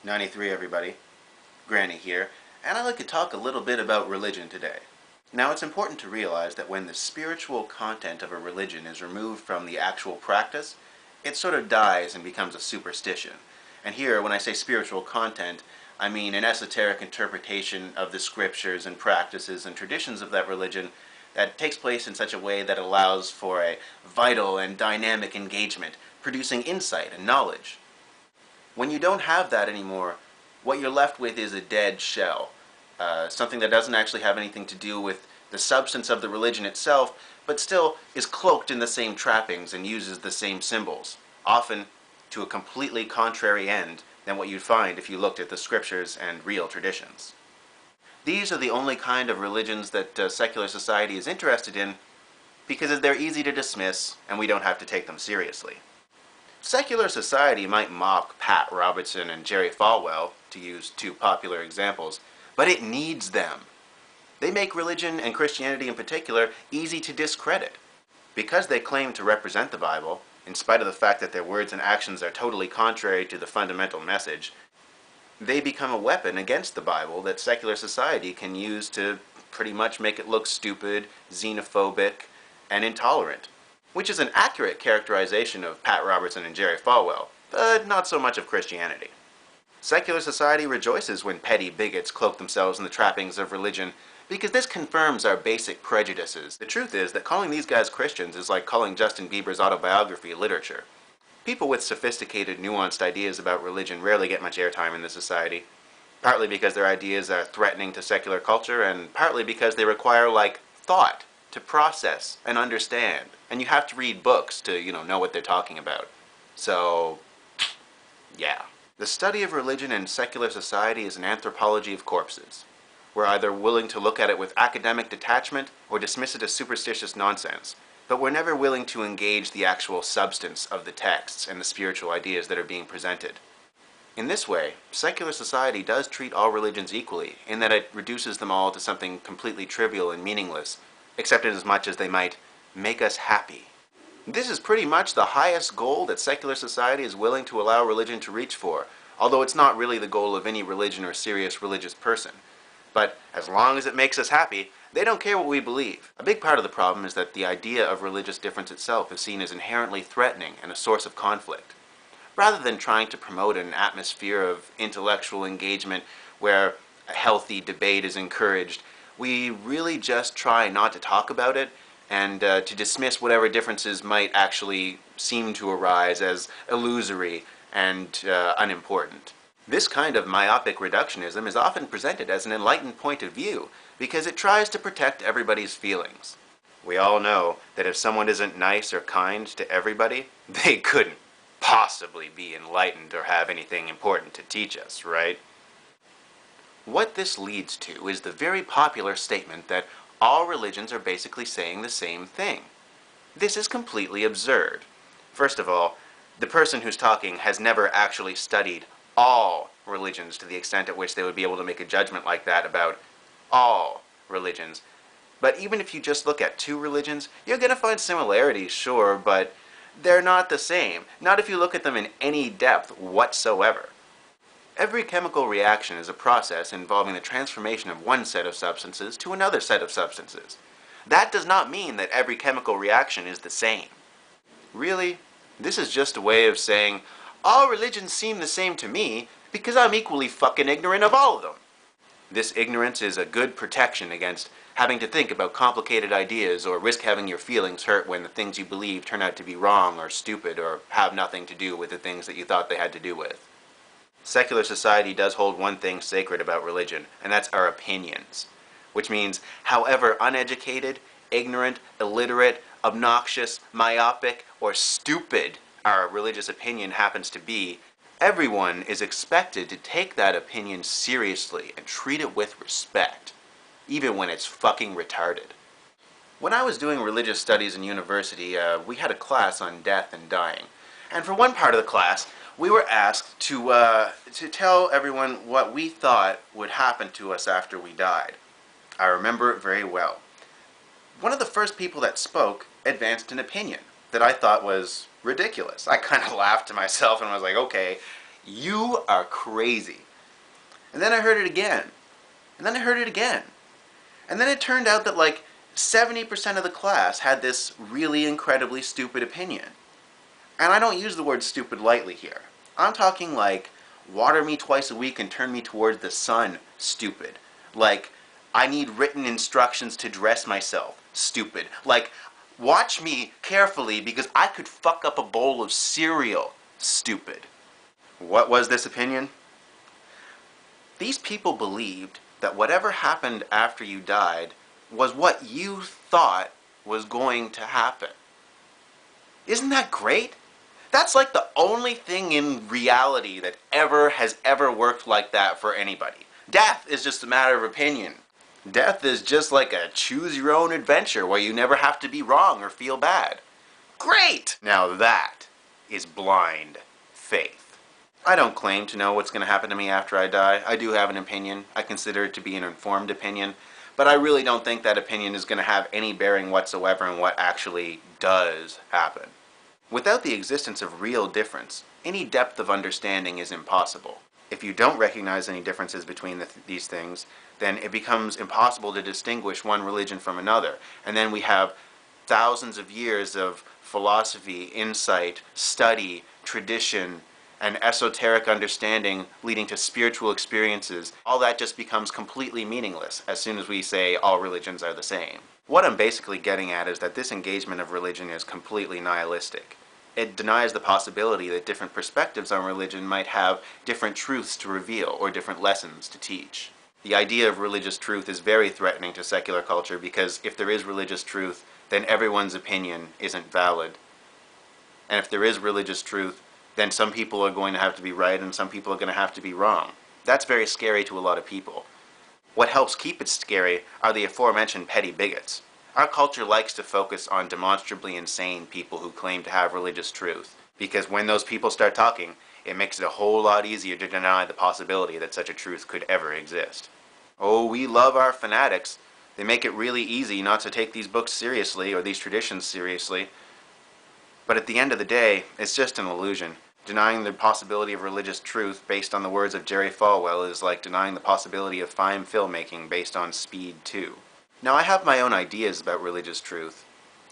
93 everybody, Granny here, and I'd like to talk a little bit about religion today. Now it's important to realize that when the spiritual content of a religion is removed from the actual practice, it sort of dies and becomes a superstition. And here, when I say spiritual content, I mean an esoteric interpretation of the scriptures and practices and traditions of that religion that takes place in such a way that allows for a vital and dynamic engagement, producing insight and knowledge. When you don't have that anymore, what you're left with is a dead shell. Something that doesn't actually have anything to do with the substance of the religion itself, but still is cloaked in the same trappings and uses the same symbols, often to a completely contrary end than what you'd find if you looked at the scriptures and real traditions. These are the only kind of religions that secular society is interested in because they're easy to dismiss and we don't have to take them seriously. Secular society might mock Pat Robertson and Jerry Falwell, to use two popular examples, but it needs them. They make religion, and Christianity in particular, easy to discredit. Because they claim to represent the Bible, in spite of the fact that their words and actions are totally contrary to the fundamental message, they become a weapon against the Bible that secular society can use to pretty much make it look stupid, xenophobic, and intolerant. Which is an accurate characterization of Pat Robertson and Jerry Falwell, but not so much of Christianity. Secular society rejoices when petty bigots cloak themselves in the trappings of religion because this confirms our basic prejudices. The truth is that calling these guys Christians is like calling Justin Bieber's autobiography literature. People with sophisticated, nuanced ideas about religion rarely get much airtime in this society, partly because their ideas are threatening to secular culture, and partly because they require, thought to process and understand. And you have to read books to, know what they're talking about. So, yeah. The study of religion in secular society is an anthropology of corpses. We're either willing to look at it with academic detachment or dismiss it as superstitious nonsense, but we're never willing to engage the actual substance of the texts and the spiritual ideas that are being presented. In this way, secular society does treat all religions equally, in that it reduces them all to something completely trivial and meaningless, except in as much as they might make us happy. This is pretty much the highest goal that secular society is willing to allow religion to reach for, although it's not really the goal of any religion or serious religious person. But as long as it makes us happy, they don't care what we believe. A big part of the problem is that the idea of religious difference itself is seen as inherently threatening and a source of conflict. Rather than trying to promote an atmosphere of intellectual engagement where a healthy debate is encouraged, we really just try not to talk about it and to dismiss whatever differences might actually seem to arise as illusory and unimportant. This kind of myopic reductionism is often presented as an enlightened point of view because it tries to protect everybody's feelings. We all know that if someone isn't nice or kind to everybody, they couldn't possibly be enlightened or have anything important to teach us, right? What this leads to is the very popular statement that all religions are basically saying the same thing. This is completely absurd. First of all, the person who's talking has never actually studied all religions to the extent at which they would be able to make a judgment like that about all religions. But even if you just look at two religions, you're going to find similarities, sure, but they're not the same. Not if you look at them in any depth whatsoever. Every chemical reaction is a process involving the transformation of one set of substances to another set of substances. That does not mean that every chemical reaction is the same. Really, this is just a way of saying, all religions seem the same to me because I'm equally fucking ignorant of all of them. This ignorance is a good protection against having to think about complicated ideas or risk having your feelings hurt when the things you believe turn out to be wrong or stupid or have nothing to do with the things that you thought they had to do with. Secular society does hold one thing sacred about religion, and that's our opinions. Which means, however uneducated, ignorant, illiterate, obnoxious, myopic, or stupid our religious opinion happens to be, everyone is expected to take that opinion seriously and treat it with respect, even when it's fucking retarded. When I was doing religious studies in university, we had a class on death and dying. And for one part of the class, we were asked to tell everyone what we thought would happen to us after we died. I remember it very well. One of the first people that spoke advanced an opinion that I thought was ridiculous. I kind of laughed to myself and was like, okay, You are crazy. And then I heard it again. And then I heard it again. And then it turned out that like 70% of the class had this really incredibly stupid opinion. And I don't use the word stupid lightly here. I'm talking like, water me twice a week and turn me towards the sun, stupid. Like, I need written instructions to dress myself, stupid. Like, watch me carefully because I could fuck up a bowl of cereal, stupid. What was this opinion? These people believed that whatever happened after you died was what you thought was going to happen. Isn't that great? That's like the only thing in reality that has ever worked like that for anybody. Death is just a matter of opinion. Death is just like a choose-your-own-adventure where you never have to be wrong or feel bad. Great! Now that is blind faith. I don't claim to know what's going to happen to me after I die. I do have an opinion. I consider it to be an informed opinion. But I really don't think that opinion is going to have any bearing whatsoever on what actually does happen. Without the existence of real difference, any depth of understanding is impossible. If you don't recognize any differences between these things, then it becomes impossible to distinguish one religion from another. And then we have thousands of years of philosophy, insight, study, tradition, and esoteric understanding leading to spiritual experiences. All that just becomes completely meaningless as soon as we say all religions are the same. What I'm basically getting at is that this engagement of religion is completely nihilistic. It denies the possibility that different perspectives on religion might have different truths to reveal or different lessons to teach. The idea of religious truth is very threatening to secular culture because if there is religious truth, then everyone's opinion isn't valid. And if there is religious truth, then some people are going to have to be right and some people are going to have to be wrong. That's very scary to a lot of people. What helps keep it scary are the aforementioned petty bigots. Our culture likes to focus on demonstrably insane people who claim to have religious truth, because when those people start talking, it makes it a whole lot easier to deny the possibility that such a truth could ever exist. Oh, we love our fanatics. They make it really easy not to take these books seriously or these traditions seriously. But at the end of the day, it's just an illusion. Denying the possibility of religious truth based on the words of Jerry Falwell is like denying the possibility of fine filmmaking based on Speed 2. Now, I have my own ideas about religious truth.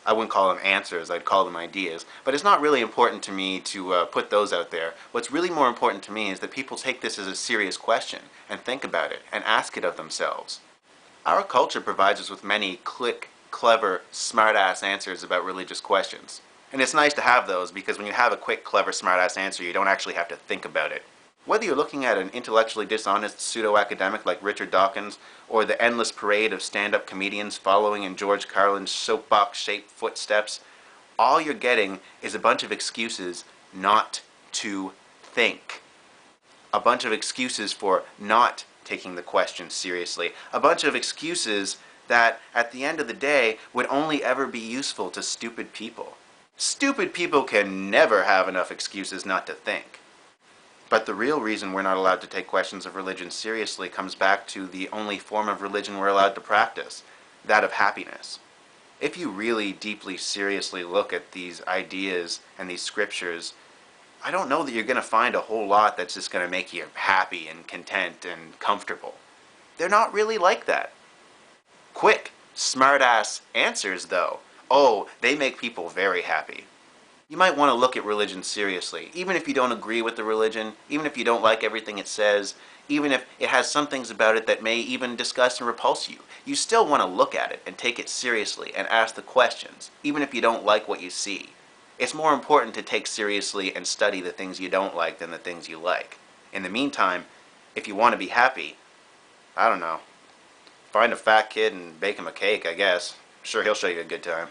I wouldn't call them answers, I'd call them ideas. But it's not really important to me to put those out there. What's really more important to me is that people take this as a serious question and think about it and ask it of themselves. Our culture provides us with many quick, clever, smart-ass answers about religious questions. And it's nice to have those because when you have a quick, clever, smart-ass answer, you don't actually have to think about it. Whether you're looking at an intellectually dishonest pseudo-academic like Richard Dawkins, or the endless parade of stand-up comedians following in George Carlin's soapbox-shaped footsteps, all you're getting is a bunch of excuses not to think. A bunch of excuses for not taking the question seriously. A bunch of excuses that, at the end of the day, would only ever be useful to stupid people. Stupid people can never have enough excuses not to think. But the real reason we're not allowed to take questions of religion seriously comes back to the only form of religion we're allowed to practice, that of happiness. If you really deeply, seriously look at these ideas and these scriptures, I don't know that you're going to find a whole lot that's just going to make you happy and content and comfortable. They're not really like that. Quick, smart-ass answers, though. Oh, they make people very happy. You might want to look at religion seriously, even if you don't agree with the religion, even if you don't like everything it says, even if it has some things about it that may even disgust and repulse you. You still want to look at it and take it seriously and ask the questions, even if you don't like what you see. It's more important to take seriously and study the things you don't like than the things you like. In the meantime, if you want to be happy, I don't know, find a fat kid and bake him a cake, I guess. Sure, he'll show you a good time.